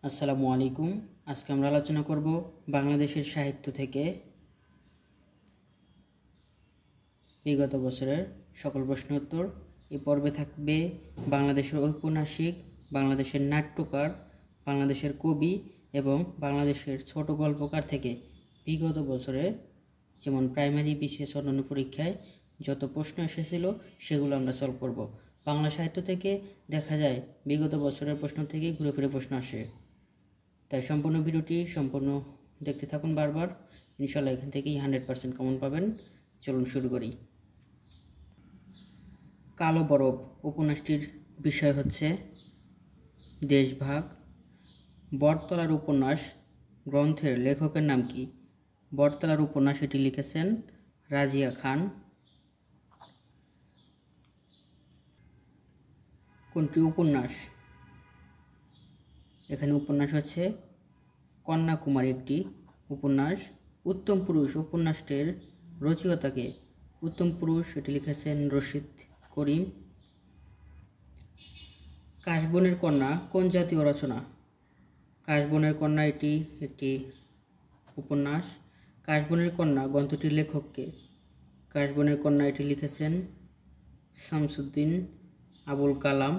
আসসালামু আলাইকুম। আজকে আমরা আলোচনা করব বাংলাদেশের সাহিত্য থেকে বিগত বছরের সকল প্রশ্ন উত্তর। এই পর্বে থাকবে বাংলাদেশের ঔপন্যাসিক, বাংলাদেশের নাট্যকার, বাংলাদেশের কবি এবং বাংলাদেশের ছোট গল্পকার থেকে বিগত বছরে যেমন প্রাইমারি, বিসিএস, অন্যান্য পরীক্ষায় যত প্রশ্ন এসেছিল সেগুলো আমরা সলভ করব। বাংলা সাহিত্য থেকে দেখা যায় বিগত বছরের প্রশ্ন থেকে ঘুরে ফিরে প্রশ্ন আসে, তাই সম্পূর্ণ ভিডিওটি সম্পূর্ণ দেখতে থাকুন বারবার। ইনশাল্লাহ এখান থেকেই 100% কমন পাবেন। চলুন শুরু করি। কালো বরফ উপন্যাসটির বিষয় হচ্ছে দেশভাগ। বটতলার উপন্যাস গ্রন্থের লেখকের নাম কি? বটতলার উপন্যাস এটি লিখেছেন রাজিয়া খান। কোনটি উপন্যাস? এখানে উপন্যাস হচ্ছে কন্যাকুমারী একটি উপন্যাস। উত্তম পুরুষ উপন্যাসটির রচয়িতাকে? উত্তম পুরুষ এটি লিখেছেন রশিদ করিম। কাশবনের কন্যা কোন জাতীয় রচনা? কাশবনের কন্যা এটি একটি উপন্যাস। কাশবনের কন্যা গ্রন্থটির লেখককে? কাশবনের কন্যা এটি লিখেছেন শামসুদ্দিন আবুল কালাম।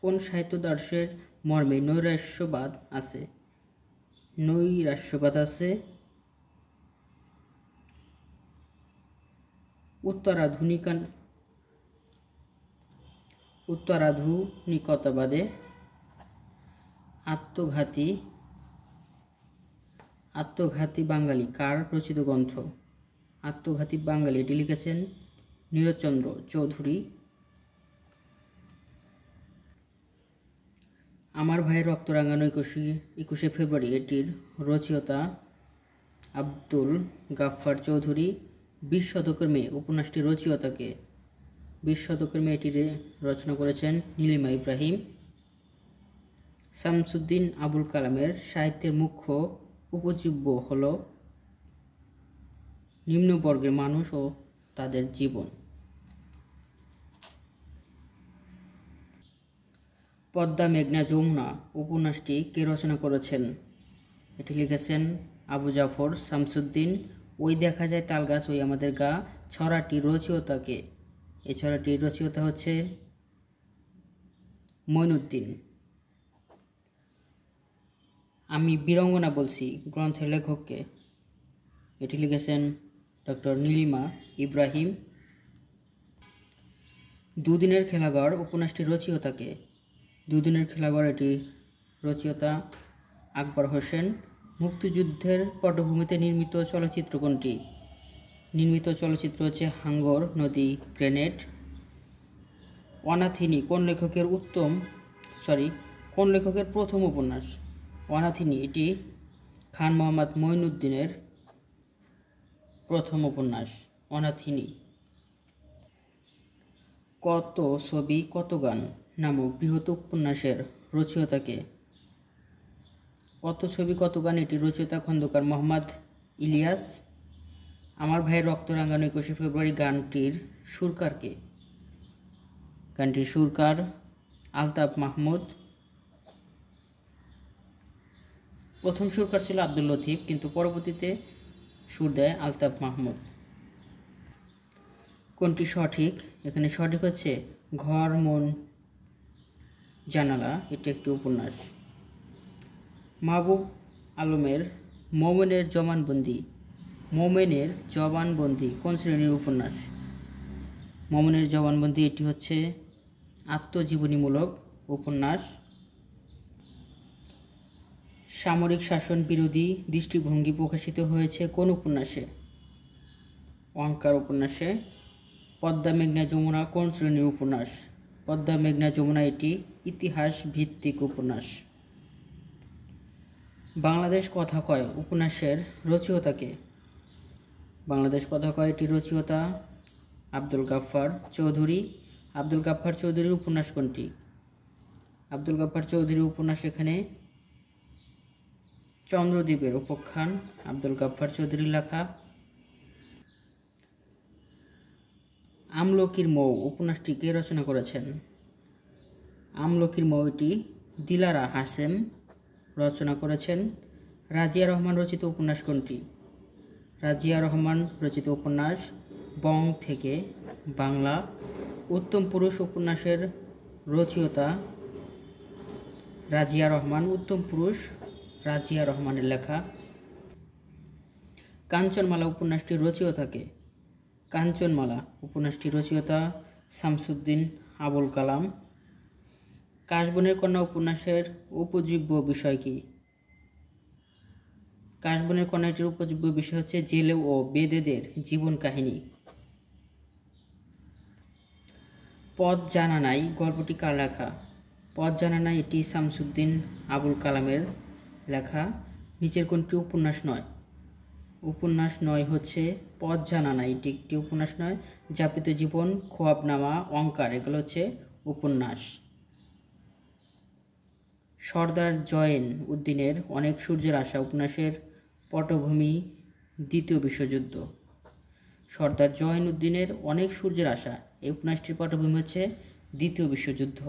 কোন সাহিত্যাদর্শের মর্মে নৈরাশ্যবাদ আছে? নৈরাশ্যবাদ আছে উত্তরাধুনিকতাবাদে। আত্মঘাতী বাঙালি কার রচিত গ্রন্থ? আত্মঘাতী বাঙালি এটি লিখেছেন নীরজচন্দ্র চৌধুরী। আমার ভাইয়ের রক্ত রাঙানো 21শে ফেব্রুয়ারি এটির রচয়িতা আব্দুল গাফফার চৌধুরী। 20 শতকের মেয়ে উপন্যাসটির রচয়িতাকে? 20 শতকের মেয়ে এটি রচনা করেছেন নীলিমা ইব্রাহিম। শামসুদ্দিন আবুল কালামের সাহিত্যের মুখ্য উপজীব্য হল নিম্নবর্গের মানুষ ও তাদের জীবন। পদ্মা মেঘনা যমুনা উপন্যাসটি কে রচনা করেছেন? এটি লিখেছেন আবু জাফর শামসুদ্দিন। ওই দেখা যায় তালগাছ ওই আমাদের গা ছড়াটির রচয়িতাকে? এই ছড়াটির রচয়িতা হচ্ছে মঈনুদ্দিন। আমি বীরঙ্গনা বলছি গ্রন্থের লেখককে? এটি লিখেছেন ডক্টর নীলিমা ইব্রাহিম। দুদিনের খেলাঘর উপন্যাসটির রচয়িতাকে? দুদিনের খেলাঘর এটি রচয়িতা আকবর হোসেন। মুক্তিযুদ্ধের পটভূমিতে নির্মিত চলচ্চিত্র কোনটি? নির্মিত চলচ্চিত্র হচ্ছে হাঙ্গর নদী গ্রেনেড। অনাথিনী কোন লেখকের প্রথম উপন্যাস? অনাথিনী এটি খান মোহাম্মদ মঈনুদ্দিনের প্রথম উপন্যাস অনাথিনী। কত ছবি কত গান নামক বৃহৎ উপন্যাসের রচয়িতাকে? কত ছবি কত গান এটি রচয়িতা খন্দকার মোহাম্মদ ইলিয়াস। আমার ভাইয়ের রক্ত রাঙানো 21শে ফেব্রুয়ারি গানটির সুরকারকে? গানটির সুরকার আলতাফ মাহমুদ। প্রথম সুরকার ছিল আব্দুল লতিফ, কিন্তু পরবর্তীতে সুর দেয় আলতাফ মাহমুদ। কোনটি সঠিক? এখানে সঠিক হচ্ছে ঘর মন জানালা, এটি একটি উপন্যাস। মাহবুব আলমের মোমেনের জবানবন্দি কোন শ্রেণীর উপন্যাস? মোমেনের জবানবন্দি এটি হচ্ছে আত্মজীবনীমূলক উপন্যাস। সামরিক শাসন বিরোধী দৃষ্টিভঙ্গি প্রকাশিত হয়েছে কোন উপন্যাসে? অহংকার উপন্যাসে। পদ্মা মেঘনা যমুনা কোন শ্রেণীর উপন্যাস? পদ্মা মেঘনা যমুনা এটি ইতিহাস ভিত্তিক উপন্যাস। বাংলাদেশ কথা কয় উপন্যাসের রচয়িতাকে? বাংলাদেশ কথা কয় এটি রচয়িতা আব্দুল গাফফার চৌধুরী। আব্দুল গাফফার চৌধুরীর উপন্যাস কোনটি? আব্দুল গাফফার চৌধুরীর উপন্যাস এখানে চন্দ্রদ্বীপের উপাখ্যান, আব্দুল গাফফার চৌধুরীর লেখা। আমলকির মৌ উপন্যাসটি কে রচনা করেছেন? আমলকির মৌটি দিলারা হাসেম রচনা করেছেন। রাজিয়া রহমান রচিত উপন্যাস কোনটি? রাজিয়া রহমান রচিত উপন্যাস বং থেকে বাংলা। উত্তম পুরুষ উপন্যাসের রচয়িতা রাজিয়া রহমান। উত্তম পুরুষ রাজিয়া রহমানের লেখা। কাঞ্চনমালা উপন্যাসটির রচয়িতাকে? কাঞ্চনমালা উপন্যাসটির রচয়িতা শামসুদ্দিন আবুল কালাম। কাশবনের কন্যা উপন্যাসের উপজীব্য বিষয় কি? কাশবনের কন্যাটির উপজীব্য বিষয় হচ্ছে জেলে ও বেদেদের জীবন কাহিনী। পথ জানা নাই গল্পটি কার লেখা? পথ জানা নাই এটি শামসুদ্দিন আবুল কালামের লেখা। নিচের কোনটি উপন্যাস নয়? উপন্যাস নয় হচ্ছে পথ জানা নাই, এটি একটি উপন্যাস নয়। যাপিত জীবন, খোয়াবনামা, অঙ্কার এগুলো হচ্ছে উপন্যাস। সর্দার জয়েন উদ্দিনের অনেক সূর্যের আশা উপন্যাসের পটভূমি দ্বিতীয় বিশ্বযুদ্ধ। সর্দার জয়েন উদ্দিনের অনেক সূর্যের আশা এই উপন্যাসটির পটভূমি হচ্ছে দ্বিতীয় বিশ্বযুদ্ধ।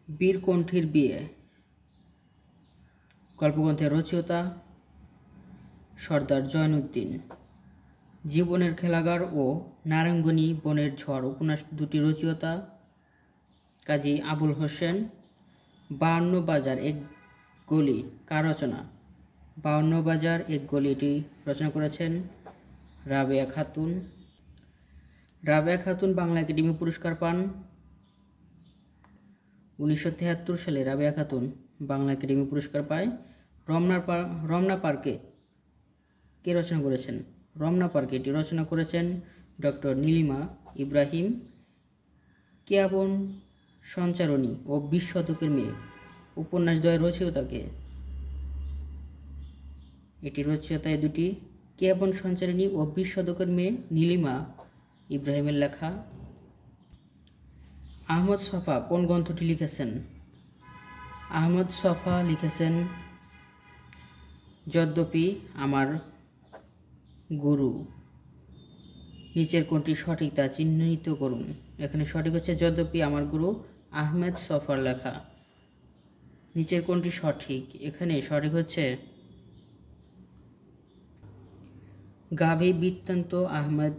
বীরকণ্ঠীর বিয়ে গল্পগ্রন্থের রচয়িতা সর্দার জয়েন উদ্দিন। জীবনের খেলাঘর ও নারাঙ্গনী বনের ঝড় উপন্যাস দুটি রচয়িতা কাজী আবুল হোসেন। 52 বাজার এক গলি কার রচনা? 52 বাজার এক গলি এটি রচনা করেছেন রাবেয়া খাতুন। রাবেয়া খাতুন বাংলা একাডেমি পুরস্কার পান 1973 সালে। রাবেয়া খাতুন বাংলা একাডেমি পুরস্কার পায়। রমনা পার্কে কে রচনা করেছেন? রমনা পার্কে এটি রচনা করেছেন ডক্টর নীলিমা ইব্রাহিম। কেয়াবন সঞ্চারণী ও 20 শতকের মেয়ে উপন্যাস দ্বয়ের রচয়িতাকে? এটি রচয়িতা দুটি, কেয়াবন সঞ্চারণী ও 20 শতকের মেয়ে নীলিমা ইব্রাহিমের লেখা। আহমদ ছফা কোন গ্রন্থটি লিখেছেন? আহমদ ছফা লিখেছেন যদ্যপি আমার গুরু। নিচের কোনটি সঠিক তা চিহ্নিত করুন। এখানে সঠিক হচ্ছে যদ্যপি আমার গুরু আহমেদ ছফার লেখা। নিচের কোনটি সঠিক? এখানে সঠিক হচ্ছে গাভী বৃত্তান্ত আহমেদ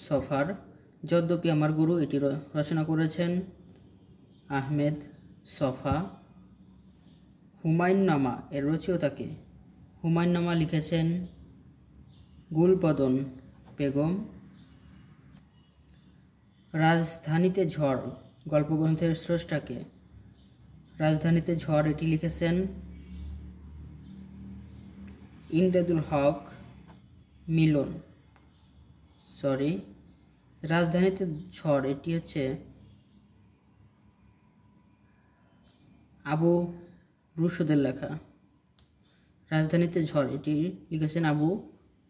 ছফার। যদ্যপি আমার গুরু এটি রচনা করেছেন আহমেদ ছফা। হুমায়ুন্নামা এর রচয়িতাকে? হুমায়ুন্নামা লিখেছেন গুলবদন বেগম। রাজধানীতে ঝড় গল্পগ্রন্থের স্রষ্টাকে? রাজধানীতে ঝড় এটি লিখেছেন ইমদাদুল হক মিলন। রাজধানীতে ঝড় এটি হচ্ছে আবু রুশদের লেখা। রাজধানীতে ঝড় এটি লিখেছেন আবু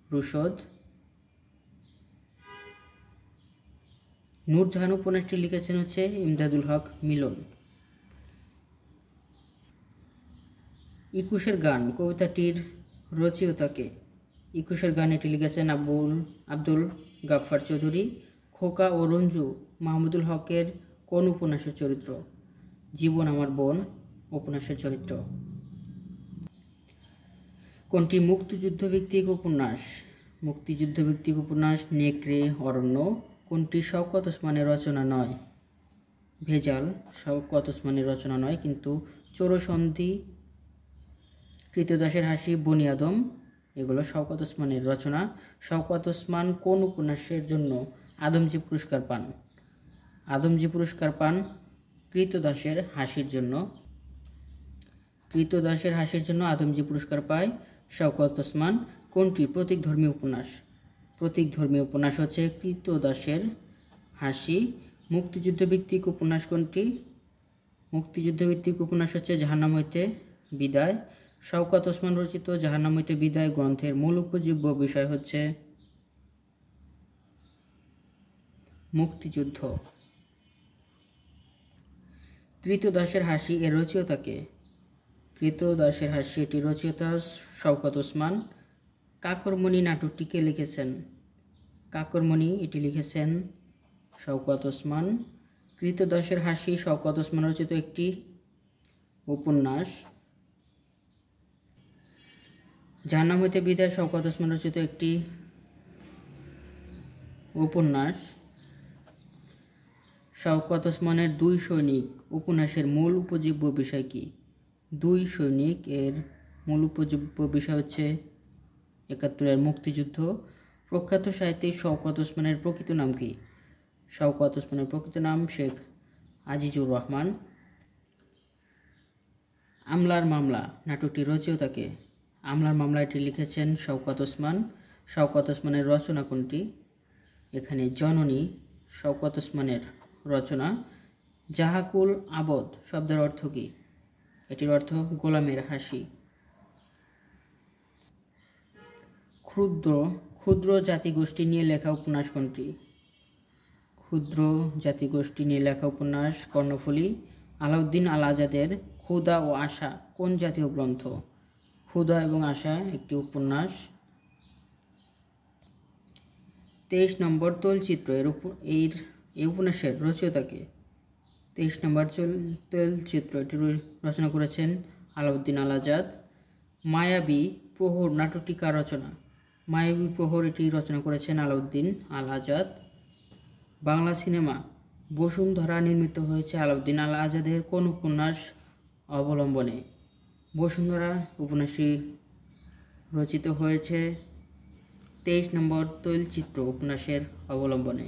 রুশদ। নূরজাহান উপন্যাসটি লিখেছেন হচ্ছে ইমদাদুল হক মিলন। 21 গান কবিতাটির রচয়িতাকে? 21 গান এটি লিখেছেন আব্দুল গাফফার চৌধুরী। খোকা ও রঞ্জু মাহমুদুল হকের কোন উপন্যাসের চরিত্র? জীবন আমার বোন উপন্যাসের চরিত্র। কোনটি মুক্তিযুদ্ধ ভিত্তিক উপন্যাস? মুক্তিযুদ্ধ ভিত্তিক উপন্যাস নেকড়ে অরণ্য। কোনটি শওকত ওসমানের রচনা নয়? ভেজাল শওকত ওসমানের রচনা নয়, কিন্তু চোরসন্ধি, কৃতদাসের হাসি, বনি আদম এগুলো শওকত ওসমানের রচনা। শওকত ওসমান কোন উপন্যাসের জন্য আদমজী পুরস্কার পান? আদমজী পুরস্কার পান কৃতদাসের হাসির জন্য। কৃতদাসের হাসির জন্য আদমজী পুরস্কার পায় শওকত ওসমান। কোনটি প্রতীকধর্মী উপন্যাস? প্রতীকধর্মী উপন্যাস হচ্ছে কৃতদাসের হাসি। মুক্তিযুদ্ধ ভিত্তিক উপন্যাস কোনটি? মুক্তিযুদ্ধ ভিত্তিক উপন্যাস হচ্ছে জাহান্নাম হইতে বিদায়। শওকত ওসমান রচিত জাহান্নাম হইতে বিদায় গ্রন্থের মূল উপজীব্য বিষয় হচ্ছে মুক্তিযুদ্ধ। কৃতদাসের হাসি এর রচয়িতাকে? কৃতদাসের হাসি এটি রচয়িতা শওকত ওসমান। কাকরমণি নাটকটি কে লিখেছেন? কাকরমণি এটি লিখেছেন শওকত ওসমান। কৃতদাসের হাসি শওকত ওসমান রচিত একটি উপন্যাস। জাহান্নাম হইতে বিদায় শওকত ওসমান রচিত একটি উপন্যাস। শওকত ওসমানের দুই সৈনিক উপন্যাসের মূল উপজীব্য বিষয় কি? দুই সৈনিক এর মূল উপজীব্য বিষয় হচ্ছে ৭১-এর মুক্তিযুদ্ধ। প্রখ্যাত সাহিত্যিক শওকত ওসমানের প্রকৃত নাম কি? শওকত ওসমানের প্রকৃত নাম শেখ আজিজুর রহমান। আমলার মামলা নাটকটি রচিয়তা কে? আমলার মামলা এটি লিখেছেন শওকত ওসমান। শওকত ওসমানের রচনা কোনটি? এখানে জননী শওকত ওসমানের রচনা। জাহাকুল আবদ শব্দের অর্থ কি? এটির অর্থ গোলামের হাসি। ক্ষুদ্র ক্ষুদ্র জাতিগোষ্ঠী নিয়ে লেখা উপন্যাস কোনটি? ক্ষুদ্র জাতিগোষ্ঠী নিয়ে লেখা উপন্যাস কর্ণফুলী। আলাউদ্দিন আল আজাদের ক্ষুধা ও আশা কোন জাতীয় গ্রন্থ? ক্ষুধা এবং আশা একটি উপন্যাস। ২৩ নম্বর তৈলচিত্র এই উপন্যাসের রচয়িতা কে? ২৩ নম্বর তৈলচিত্র এটি রচনা করেছেন আলাউদ্দিন আল আজাদ। মায়াবী প্রহর নাটকটি কার রচনা? মায়াবী প্রহর এটি রচনা করেছেন আলাউদ্দিন আল আজাদ। বাংলা সিনেমা বসুন্ধরা নির্মিত হয়েছে আলাউদ্দিন আল আজাদের কোন উপন্যাস অবলম্বনে? বসুন্ধরা উপন্যাসটি রচিত হয়েছে ২৩ নম্বর তৈলচিত্র উপন্যাসের অবলম্বনে।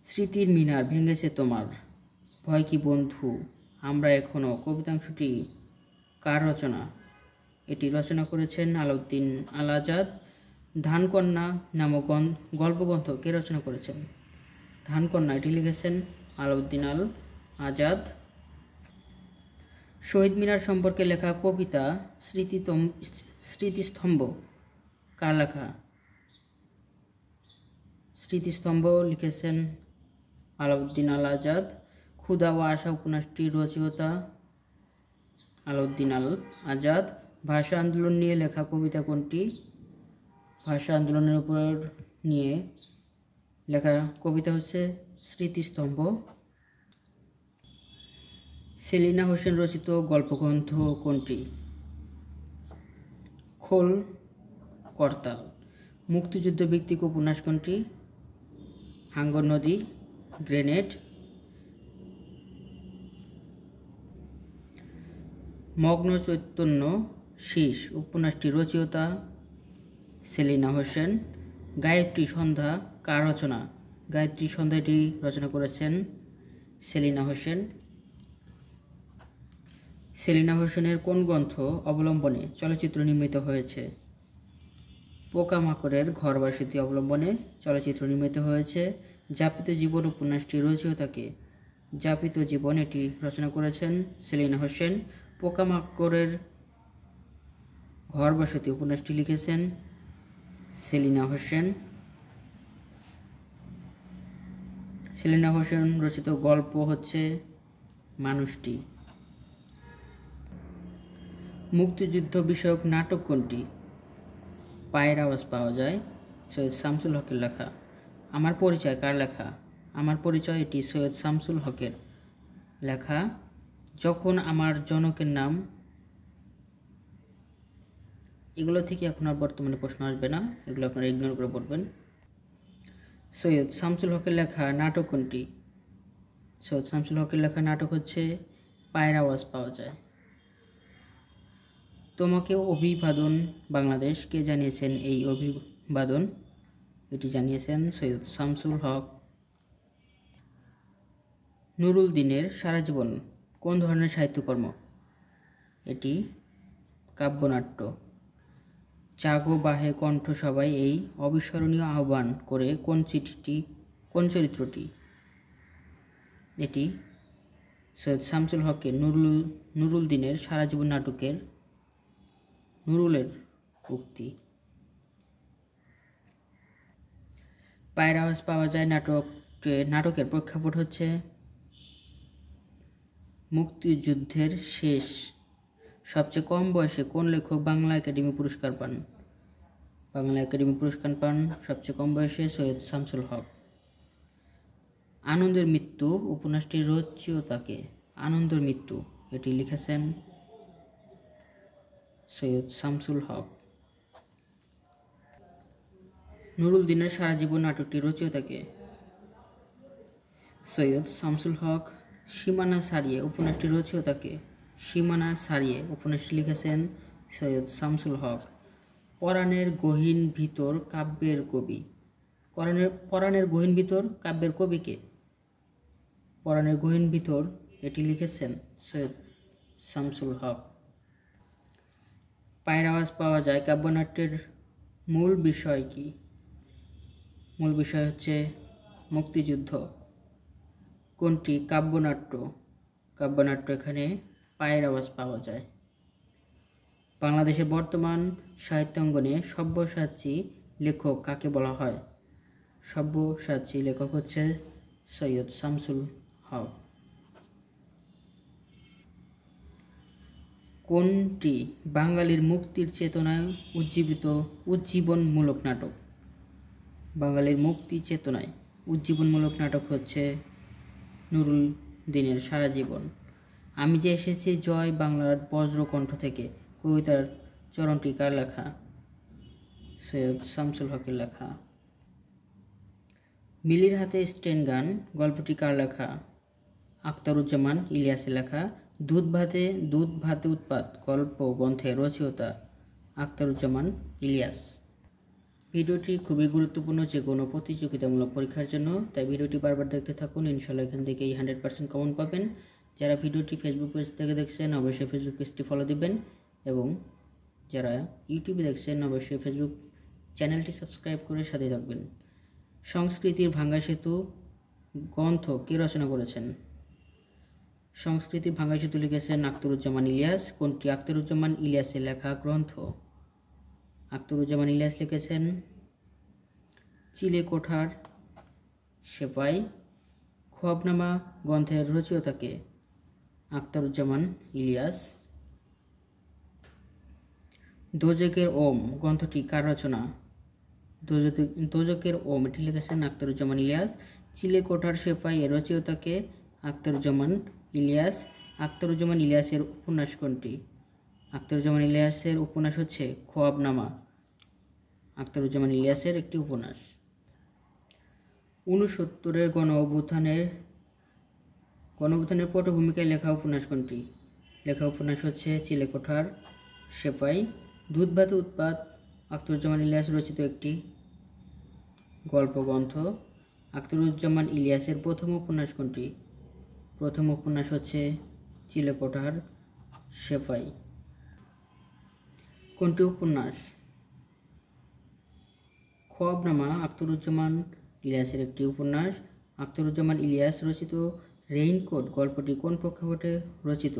স্মৃতির মিনার ভেঙেছে তোমার, ভয় কি বন্ধু, আমরা এখনো কবিতাংশটি কার রচনা? এটি রচনা করেছেন আলাউদ্দিন আল আজাদ। ধানকন্যা নামক গল্পগ্রন্থ কে রচনা করেছেন? ধানকন্যা এটি লিখেছেন আলাউদ্দিন আল আজাদ। শহীদ মিনার সম্পর্কে লেখা কবিতা স্মৃতিস্তম্ভ কার লেখা? স্মৃতিস্তম্ভ লিখেছেন আলাউদ্দিন আল আজাদ। ক্ষুধা ও আশা উপন্যাসটি রচয়িতা আলাউদ্দিন আল আজাদ। ভাষা আন্দোলন নিয়ে লেখা কবিতা কোনটি? ভাষা আন্দোলনের উপর নিয়ে লেখা কবিতা হচ্ছে স্মৃতিস্তম্ভ। সেলিনা হোসেন রচিত গল্পগ্রন্থ কোনটি? খোল করতাল। মুক্তিযুদ্ধ ভিত্তিক উপন্যাস কোনটি? হাঙ্গর নদী, গ্রেনেড। মগ্ন চৈতন্য শীষ উপন্যাসটি রচয়িতা সেলিনা হোসেন। গায়ত্রী সন্ধ্যা কার রচনা? গায়ত্রী সন্ধ্যাটি রচনা করেছেন সেলিনা হোসেন। সেলিনা হোসেনের কোন গ্রন্থ অবলম্বনে চলচ্চিত্র নির্মিত হয়েছে? পোকামাকড়ের ঘরবাসিতি অবলম্বনে চলচ্চিত্র নির্মিত হয়েছে। যাপিত জীবন উপন্যাসটি রচয়িতা কে? যাপিত জীবন এটি রচনা করেছেন সেলিনা হোসেন। পোকামাকড়ের ঘরবাসিতি উপন্যাসটি লিখেছেন সেলিনা হোসেন। সেলিনা হোসেন রচিত গল্প হচ্ছে মানুষটি। মুক্তিযুদ্ধ বিষয়ক নাটক কোনটি? পায়ের আওয়াজ পাওয়া যায় সৈয়দ শামসুল হকের লেখা। আমার পরিচয় কার লেখা? আমার পরিচয় এটি সৈয়দ শামসুল হকের লেখা। যখন আমার জনকের নাম, এগুলো থেকে এখন আর বর্তমানে প্রশ্ন আসবে না, এগুলো আপনারা ইগনোর করে পড়বেন। সৈয়দ শামসুল হকের লেখা নাটক কোনটি? সৈয়দ শামসুল হকের লেখা নাটক হচ্ছে পায়ের আওয়াজ পাওয়া যায়। তোমাকে অভিবাদন বাংলাদেশ কে জানিয়েছেন এই অভিবাদন? এটি জানিয়েছেন সৈয়দ শামসুল হক। নুরুল দিনের সারা জীবন কোন ধরনের সাহিত্যকর্ম? এটি কাব্যনাট্য। জাগো বাহে কণ্ঠ সবাই এই অবিস্মরণীয় আহ্বান করে কোন চরিত্রটি? এটি সৈয়দ শামসুল হকের নুরুল দিনের সারা জীবন নাটকের নুরুলের উক্তি। পায়ের আওয়াজ পাওয়া যায় নাটকের প্রেক্ষাপট হচ্ছে মুক্তিযুদ্ধের শেষ। সবচেয়ে কম বয়সে কোন লেখক বাংলা একাডেমি পুরস্কার পান? বাংলা একাডেমি পুরস্কার পান সবচেয়ে কম বয়সে সৈয়দ শামসুল হক। আনন্দের মৃত্যু উপন্যাসটির রচয়িতাকে? আনন্দের মৃত্যু এটি লিখেছেন সৈয়দ শামসুল হক। নুরুল দিনের সারা জীবন নাটকটির রচয়িতাকে? সৈয়দ শামসুল হক। সীমানা ছাড়িয়ে উপন্যাসটির রচয়িতাকে? সীমানা ছাড়িয়ে উপন্যাসটি লিখেছেন সৈয়দ শামসুল হক। পরাণের গহীন ভিতর কাব্যের কবি? পরাণের গহীন ভিতর কাব্যের কবিকে? পরাণের গহীন ভিতর এটি লিখেছেন সৈয়দ শামসুল হক। পায়ের আওয়াজ পাওয়া যায় কাব্যনাট্যের মূল বিষয় কি? মূল বিষয় হচ্ছে মুক্তিযুদ্ধ। কোনটি কাব্যনাট্য? কাব্যনাট্য এখানে পায়ের আওয়াজ পাওয়া যায়। বাংলাদেশের বর্তমান সাহিত্যাঙ্গনে সব্যসাচী লেখক কাকে বলা হয়? সব্যসাচী লেখক হচ্ছে সৈয়দ শামসুল হক। কোনটি বাঙালির মুক্তির চেতনায় উজ্জীবনমূলক নাটক? বাঙালির মুক্তি চেতনায় উজ্জীবনমূলক নাটক হচ্ছে নুরুল দিনের সারা জীবন। আমি যে এসেছি জয় বাংলার বজ্রকণ্ঠ থেকে কবিতার চরণটি কার লেখা? সৈয়দ শামসুল হকের লেখা। মিলির হাতে স্টেন গান গল্পটি কার লেখা? আখতারুজ্জামান ইলিয়াসের লেখা। দুধ ভাতে উৎপাত গল্প গ্রন্থের রচয়িতা আখতারুজ্জামান ইলিয়াস। ভিডিওটি খুবই গুরুত্বপূর্ণ যে কোনো প্রতিযোগিতামূলক পরীক্ষার জন্য, তাই ভিডিওটি বারবার দেখতে থাকুন। ইনশাল্লাহ এখান থেকেই 100% কমন পাবেন। যারা ভিডিওটি ফেসবুক পেজ থেকে দেখছেন অবশ্যই ফেসবুক পেজটি ফলো দিবেন, এবং যারা ইউটিউবে দেখছেন অবশ্যই ফেসবুক চ্যানেলটি সাবস্ক্রাইব করে সাথে থাকবেন। সংস্কৃতির ভাঙ্গা সেতু গ্রন্থ কে রচনা করেছেন? সংস্কৃতির ভাঙ্গা সেতু লিখেছেন আখতারুজ্জামান ইলিয়াস। কোনটি আখতারুজ্জামান ইলিয়াসের লেখা গ্রন্থ? আখতারুজ্জামান ইলিয়াস লিখেছেন চিলেকোঠার সেপাই। খোয়াবনামা গ্রন্থের রচয়িতাকে? আখতারুজ্জামান ইলিয়াস। দোজকের ওম গ্রন্থটি কার রচনা? দোজকের ওম এটি লিখেছেন আখতারুজ্জামান ইলিয়াস। চিলেকোঠার সেপাই এর রচয়িতাকে? আখতারুজ্জামান ইলিয়াস। আখতারুজ্জামান ইলিয়াসের উপন্যাস কোনটি? আখতারুজ্জামান ইলিয়াসের উপন্যাস হচ্ছে খোয়াবনামা। আখতারুজ্জামান ইলিয়াসের একটি উপন্যাস। 69-এর গণ অভ্যুত্থানের পটভূমিকায় লেখা উপন্যাস কোনটি? লেখা উপন্যাস হচ্ছে চিলেকোঠার সেপাই। দুধ ভাতে উৎপাত আখতারুজ্জামান ইলিয়াস রচিত একটি গল্প গ্রন্থ। আখতারুজ্জামান ইলিয়াসের প্রথম উপন্যাস কোনটি? প্রথম উপন্যাস হচ্ছে চিলেকোঠার সেপাই। কোনটি উপন্যাস? খোয়াবনামা আখতারুজ্জামান ইলিয়াসের একটি উপন্যাস। আখতারুজ্জামান ইলিয়াস রচিত রেইনকোট গল্পটি কোন প্রেক্ষাপটে রচিত?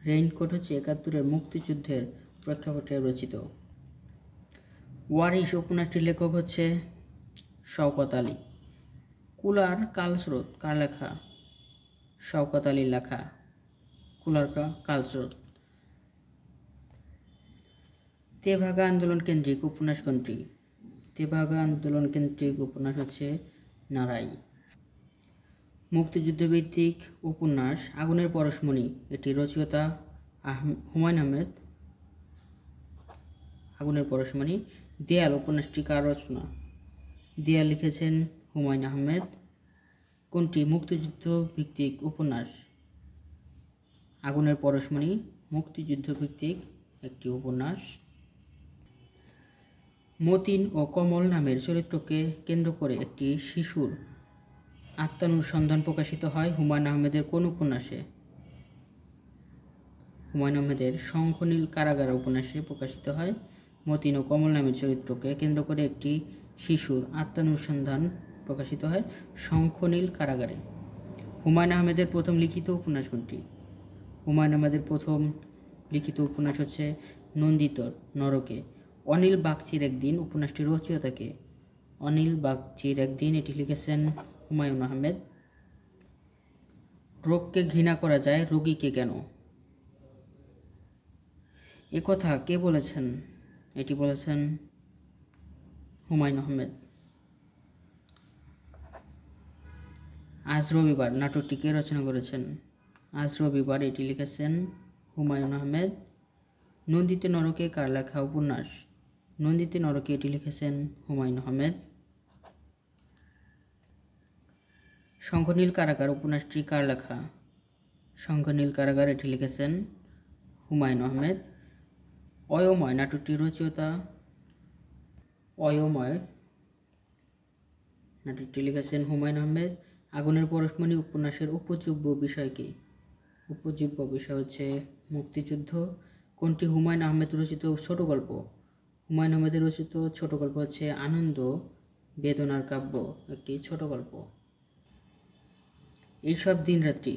রেইনকোট হচ্ছে 71-এর মুক্তিযুদ্ধের প্রেক্ষাপটে রচিত। ওয়ারিশ উপন্যাসটির লেখক হচ্ছে শওকত আলী। কুলার কালস্রোত কার লেখা? শওকত আলীর লেখা কুলার কালস্রোত। তেভাগা আন্দোলন কেন্দ্রিক উপন্যাস কোনটি? তেভাগা আন্দোলন কেন্দ্রিক উপন্যাস হচ্ছে নারাই। মুক্তিযুদ্ধ ভিত্তিক উপন্যাস আগুনের পরশমণি এটি রচয়িতা হুমায়ুন আহমেদ। আগুনের পরশমণি। দেয়াল উপন্যাসটি কার রচনা? দেয়াল লিখেছেন হুমায়ুন আহমেদ। কোনটি মুক্তিযুদ্ধ ভিত্তিক উপন্যাস? আগুনের পরশমণি মুক্তিযুদ্ধ ভিত্তিক একটি উপন্যাস। মতিন ও কমল নামের চরিত্রকে কেন্দ্র করে একটি শিশুর আত্মানুসন্ধান প্রকাশিত হয় হুমায়ুন আহমেদের কোন উপন্যাসে? হুমায়ুন আহমেদের শঙ্খনীল কারাগার উপন্যাসে প্রকাশিত হয়। মতিন ও কমল নামের চরিত্রকে কেন্দ্র করে একটি শিশুর আত্মানুসন্ধান প্রকাশিত হয় শঙ্খনীল কারাগারে। হুমায়ুন আহমেদের প্রথম লিখিত উপন্যাস কোনটি? হুমায়ুন আহমেদের প্রথম লিখিত উপন্যাস হচ্ছে নন্দিত নরকে। অনিল বাগচির একদিন উপন্যাসটির রচয়িতাকে? অনিল বাগচির একদিন এটি লিখেছেন হুমায়ুন আহমেদ। রোগকে ঘৃণা করা যায়, রোগীকে কেন? একথা কে বলেছেন? এটি বলেছেন হুমায়ুন আহমেদ। আজ রবিবার নাটকটি কে রচনা করেছেন? আজ রবিবার এটি লিখেছেন হুমায়ুন আহমেদ। নন্দিতে নরকে কার লেখা উপন্যাস? নন্দিতে নরকে এটি লিখেছেন হুমায়ুন আহমেদ। শঙ্খনীল কারাগার উপন্যাসটি কার লেখা? শঙ্খনীল কারাগার এটি লিখেছেন হুমায়ুন আহমেদ। অয়োময় নাটকটির রচয়িতা? অয়োময় নাটকটি লিখেছেন হুমায়ুন আহমেদ। আগুনের পরশমণি উপন্যাসের উপজীব্য বিষয় কি? উপজীব্য বিষয় হচ্ছে মুক্তিযুদ্ধ। কোনটি হুমায়ুন আহমেদ রচিত ছোট গল্প? হুমায়ুন আহমেদের রচিত ছোট গল্প হচ্ছে আনন্দ বেদনার কাব্য, একটি ছোট গল্প। এইসব দিনরাত্রি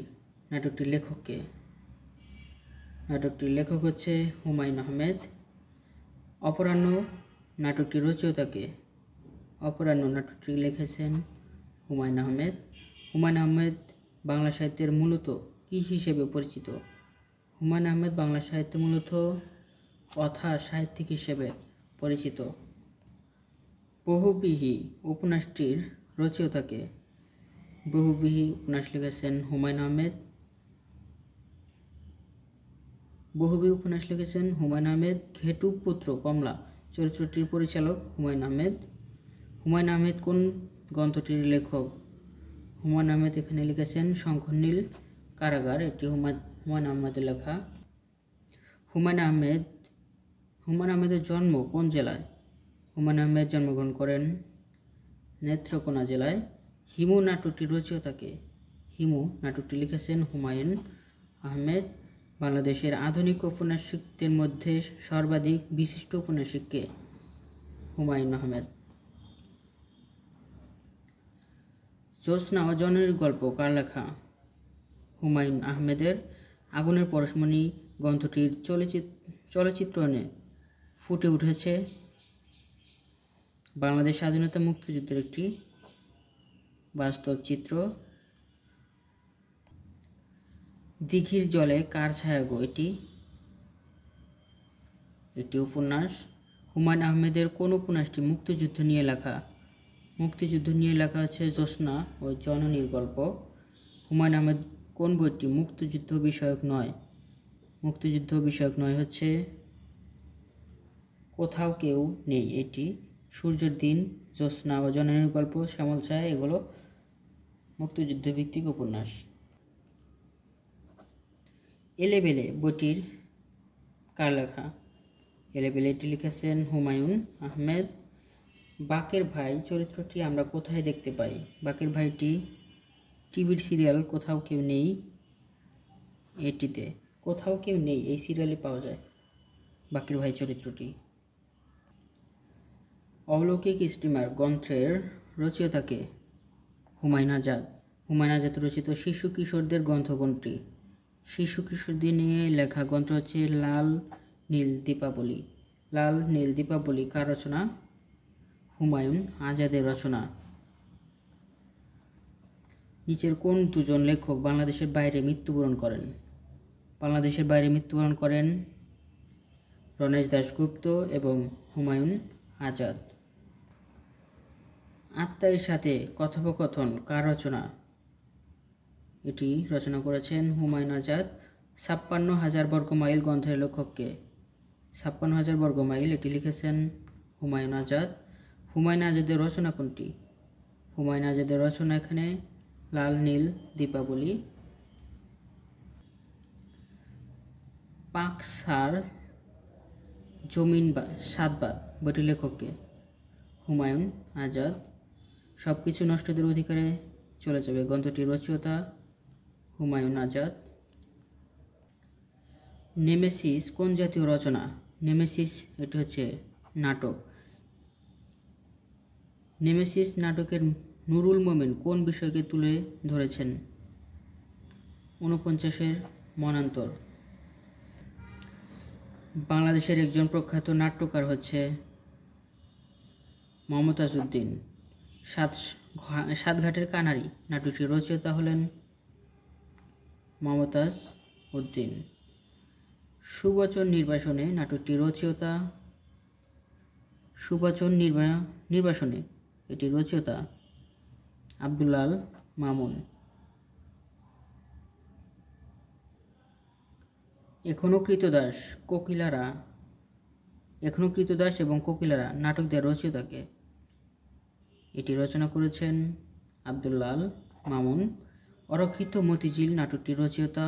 নাটকটির লেখক কে? নাটকটির লেখক হচ্ছে হুমায়ুন আহমেদ। অপরাহ্ন নাটকটির রচয়িতা কে? অপরাহ্ন নাটকটি লিখেছেন হুমায়ুন আহমেদ। হুমায়ুন আহমেদ বাংলা সাহিত্যের মূলত কী হিসেবে পরিচিত? হুমায়ুন আহমেদ বাংলা সাহিত্যে মূলত কথা সাহিত্যিক হিসেবে পরিচিত। বহুব্রীহি উপন্যাসটির রচয়িতা কে? বহুব্রীহি উপন্যাস লিখেছেন হুমায়ুন আহমেদ। বহুব্রীহি উপন্যাস লিখেছেন হুমায়ুন আহমেদ। ঘেটুক পুত্র কমলা চরিত্রটির পরিচালক হুমায়ুন আহমেদ। হুমায়ুন আহমেদ কোন গ্রন্থটির লেখক? হুমায়ুন আহমেদ এখানে লিখেছেন শঙ্খনীল কারাগার, এটি হুমায়ুন আহমেদের লেখা। হুমায়ুন আহমেদের জন্ম কোন জেলায়? হুমায়ুন আহমেদ জন্মগ্রহণ করেন নেত্রকোনা জেলায়। হিমু নাটকটির রচয়িতা কে? হিমু নাটকটি লিখেছেন হুমায়ুন আহমেদ। বাংলাদেশের আধুনিক ঔপন্যাসিকদের মধ্যে সর্বাধিক বিশিষ্ট ঔপন্যাসিক কে? হুমায়ুন আহমেদ। জ্যোৎস্না ও জননীর গল্প কার লেখা? হুমায়ুন আহমেদের। আগুনের পরশমণি গ্রন্থটির চলচ্চিত্রায়নে ফুটে উঠেছে বাংলাদেশ স্বাধীনতা মুক্তিযুদ্ধের একটি বাস্তব চিত্র। দিঘির জলে কার ছায়া গো এটি একটি উপন্যাস। হুমায়ুন আহমেদের কোন উপন্যাসটি মুক্তিযুদ্ধ নিয়ে লেখা? মুক্তিযুদ্ধ নিয়ে লেখা হচ্ছে জ্যোৎস্না ও জননীর গল্প। হুমায়ুন আহমেদ কোন বইটি মুক্তিযুদ্ধ বিষয়ক নয়? মুক্তিযুদ্ধ বিষয়ক নয় হচ্ছে কোথাও কেউ নেই, এটি। সূর্যের দিন, জ্যোৎস্না ও জননীর গল্প, শ্যামল ছায়া এগুলো মুক্তিযুদ্ধ ভিত্তিক উপন্যাস। এলেবেলে বইটির কার লেখা? এলেবেলে এটি লিখেছেন হুমায়ুন আহমেদ। বাকের ভাই চরিত্রটি আমরা কোথায় দেখতে পাই? বাকের ভাইটি টিভির সিরিয়াল কোথাও কেউ নেই এটিতে। কোথাও কেউ নেই এই সিরিয়ালে পাওয়া যায় বাকের ভাই চরিত্রটি। অলৌকিক স্টিমার গ্রন্থের রচয়িতা কে? হুমায়ুন আজাদ। হুমায়ুন আজাদ রচিত শিশু কিশোরদের গ্রন্থ কোনটি? শিশু কিশোরদের নিয়ে লেখা গ্রন্থ হচ্ছে লাল নীল দীপাবলি। লাল নীল দীপাবলি কার রচনা? হুমায়ুন আজাদের রচনা। নিচের কোন দুজন লেখক বাংলাদেশের বাইরে মৃত্যুবরণ করেন? বাংলাদেশের বাইরে মৃত্যুবরণ করেন রণেশ দাশগুপ্ত এবং হুমায়ুন আজাদ। আত্মার সাথে কথোপকথন কার রচনা? এটি রচনা করেছেন হুমায়ুন আজাদ। ৫৬,০০০ বর্গমাইল গ্রন্থের লেখক কে? ৫৬,০০০ বর্গমাইল এটি লিখেছেন হুমায়ুন আজাদ। হুমায়ুন আজাদের রচনা কোনটি? হুমায়ুন আজাদের রচনা এখানে লাল নীল দীপাবলি। পাকসার জমিন সাতবাদ বইটির লেখক কে? হুমায়ুন আজাদ। সবকিছু নষ্টদের অধিকারে চলে যাবে গ্রন্থটির রচয়িতা হুমায়ুন আজাদ। নেমেসিস কোন জাতীয় রচনা? নেমেসিস এটি হচ্ছে নাটক। নেমেসিস নাটকের নুরুল মোমিন কোন বিষয়কে তুলে ধরেছেন? ৪৯-এর মনান্তর। বাংলাদেশের একজন প্রখ্যাত নাট্যকার হচ্ছে মমতাজ উদ্দিন। সাতঘাটের কানারি নাটকটির রচয়িতা হলেন মমতাজ উদ্দিন। সুবচন নির্বাসনে নাটকটির রচয়িতা সুবচন নির্বাসনে এটির রচয়িতা আব্দুল আল মামুন। এখনো কৃতদাস কোকিলারা এখনো কৃতদাস এবং কোকিলারা নাটক দিয়ে রচিতাকে। এটি রচনা করেছেন আব্দুল্লাল মামুন। অরক্ষিত মতিঝিল নাটকটির রচয়িতা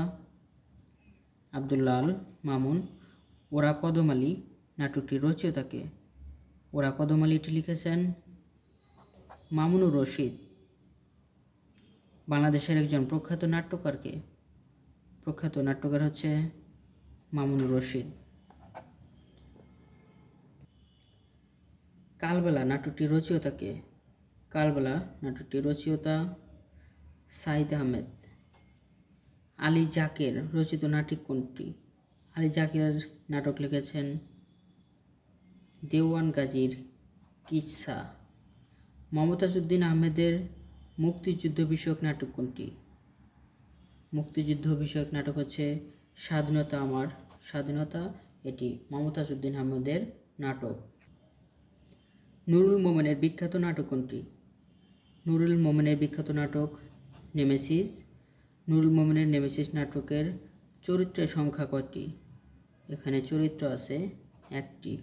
আব্দুল্লাল মামুন। ওরা কদমালি নাটকটির রচয়িতাকে। ওরা কদমালি এটি লিখেছেন মামুনুর রশিদ। বাংলাদেশের একজন প্রখ্যাত নাট্যকারকে। প্রখ্যাত নাট্যকার হচ্ছে মামুনুর রশিদ। কালবেলা নাটকটির রচয়িতাকে। কালবেলা নাটকটির রচয়িতা সাইদ আহমেদ। আলী জাকের রচিত নাটক কোনটি? আলী জাকের নাটক লিখেছেন দেওয়ান গাজীর কিসসা। মমতাজ উদ্দিন আহমেদের মুক্তিযুদ্ধ বিষয়ক নাটক কোনটি? মুক্তিযুদ্ধ বিষয়ক নাটক হচ্ছে স্বাধীনতা আমার স্বাধীনতা। এটি মমতাজ উদ্দিন আহমেদের নাটক। নুরুল মোমেনের বিখ্যাত নাটক কোনটি? নুরুল মোমেনের বিখ্যাত নাটক নেমেসিস। নুরুল মোমেনের নেমেসিস নাটকের চরিত্রের সংখ্যা কয়টি? এখানে চরিত্র আছে একটি।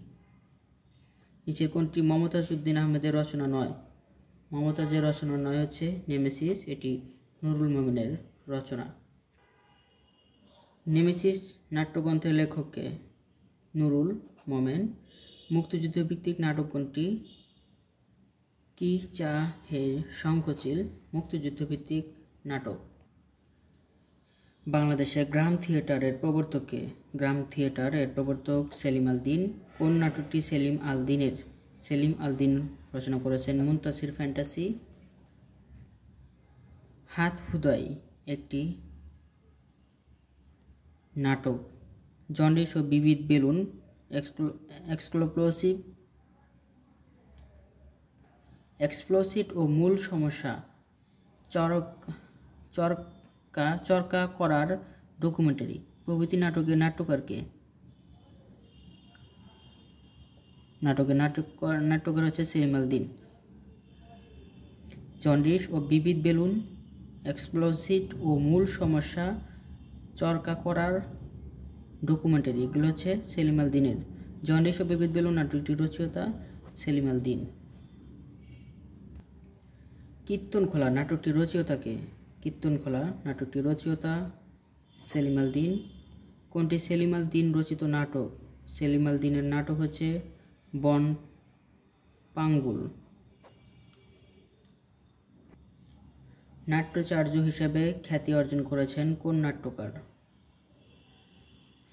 নিচের কোনটি মমতাজ উদ্দিন আহমেদের রচনা নয়? মমতাজের রচনা নয় হচ্ছে নেমেসিস। এটি নুরুল মোমেনের রচনা। নেমেসিস নাট্যগ্রন্থের লেখককে? নুরুল মোমেন। মুক্তিযুদ্ধ ভিত্তিক নাটক কোনটি? কি চা হে শঙ্খচিল মুক্তিযুদ্ধ ভিত্তিক নাটক। বাংলাদেশে গ্রাম থিয়েটারের প্রবর্তককে? গ্রাম থিয়েটারের প্রবর্তক সেলিম আল দীন। কোন নাটকটি সেলিম আল দীনের? সেলিম আল দীন রচনা করেছেন মুনতাসির ফ্যান্টাসি। হাত হুদাই একটি নাটক। জন্ডিস ও বিবিধ বেলুন এক্সপ্লোসিভ ও মূল সমস্যা চরকা করার ডকুমেন্টারি প্রভৃতি নাটকের নাট্যকারকে? নাট্যকার হচ্ছে সেলিম আল দীন। জন্ডিস ও বিবিধ বেলুন এক্সপ্লোসিভ ও মূল সমস্যা চরকা করার ডকুমেন্টারি এগুলো হচ্ছে সেলিম আল দীনের। জন্ডিস ও বিবিধ বেলুন নাটকটির রচয়িতা সেলিম আল দীন। কীর্তনখোলা নাটকটির রচয়িতাকে? কীর্তনখোলা নাটকটির রচয়িতা সেলিম আল দীন। কোনটি সেলিম আল দীন রচিত নাটক? সেলিম আল দীনের নাটক হচ্ছে বন পাঙ্গুল। নাট্যাচার্য হিসেবে খ্যাতি অর্জন করেছেন কোন নাট্যকার?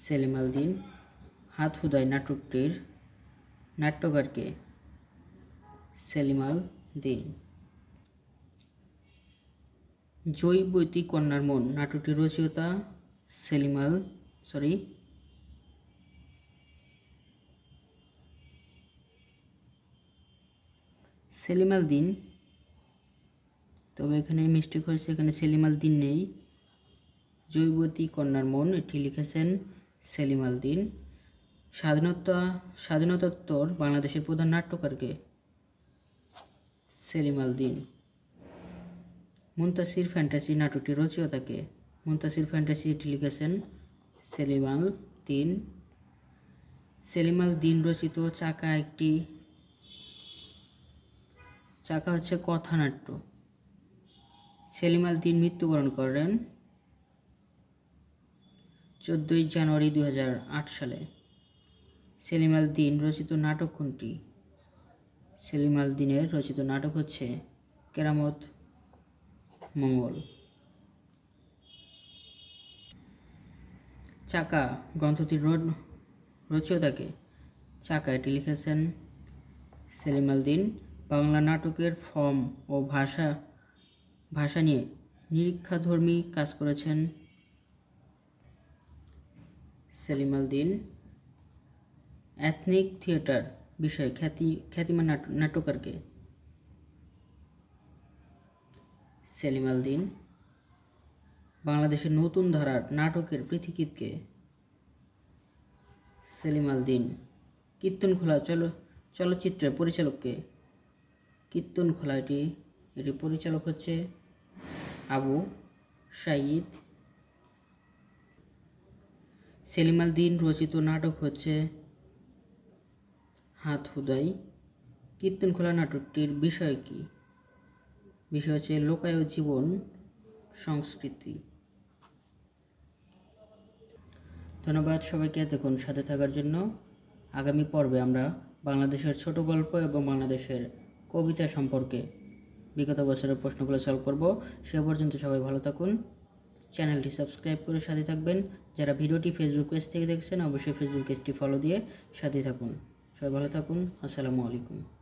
সেলিম আল দীন। হাত হুদাই নাটকটির নাট্যকারকে? সেলিম আল দীন। জয়বতী কন্যার মন নাটকটির রচয়িতা সেলিম আল দীন। তবে এখানে মিস্টেক হয়েছে, এখানে সেলিম আল দীন নেই। জয়বতী কন্যার মন এটি লিখেছেন সেলিম আল দীন। স্বাধীনতোত্তর বাংলাদেশের প্রধান নাট্যকারকে? সেলিম আল দীন। মুনতাসির ফ্যান্টাসি নাটকটির রচয়িতাকে? মুনতাসির ফ্যান্টাসি এটি লিখেছেন সেলিম আল দীন। সেলিম আল দীন রচিত চাকা হচ্ছে কথানাট্য। সেলিম আল দীন মৃত্যুবরণ করেন 14 জানুয়ারি 2008 সালে। সেলিম আল দীন রচিত নাটক কোনটি? সেলিম আল দীনের রচিত নাটক হচ্ছে কেরামত মঙ্গল। চাকা গ্রন্থটির রচয়িতাকে? চাকা এটি লিখেছেন সেলিম আল দীন। বাংলা নাটকের ফর্ম ও ভাষা নিয়ে নিরীক্ষাধর্মী কাজ করেছেন সেলিম আল দীন। এথনিক থিয়েটার বিষয়ে খ্যাতিমান নাট্যকারকে? সেলিম আল দীন। বাংলাদেশের নতুন ধারার নাটকের পথিকৃৎকে? সেলিম আল দীন। কীর্তনখোলা চলচ্চিত্রের পরিচালককে? কীর্তনখোলা এটি পরিচালক হচ্ছে আবু সাঈদ। সেলিম আল দীন রচিত নাটক হচ্ছে হাত হুদাই। কীর্তনখোলা নাটকটির বিষয় কি? বিষয় হচ্ছে লোকায়ত জীবন সংস্কৃতি। ধন্যবাদ সবাইকে এতক্ষণ সাথে থাকার জন্য। আগামী পর্বে আমরা বাংলাদেশের ছোট গল্প এবং বাংলাদেশের কবিতা সম্পর্কে বিগত বছরের প্রশ্নগুলো সলভ করব। সে পর্যন্ত সবাই ভালো থাকুন। চ্যানেলটি সাবস্ক্রাইব করে সাথে থাকবেন। যারা ভিডিওটি ফেসবুক পেজ থেকে দেখছেন অবশ্যই ফেসবুক পেজটি ফলো দিয়ে সাথে থাকুন। সবাই ভালো থাকুন। আসসালামু আলাইকুম।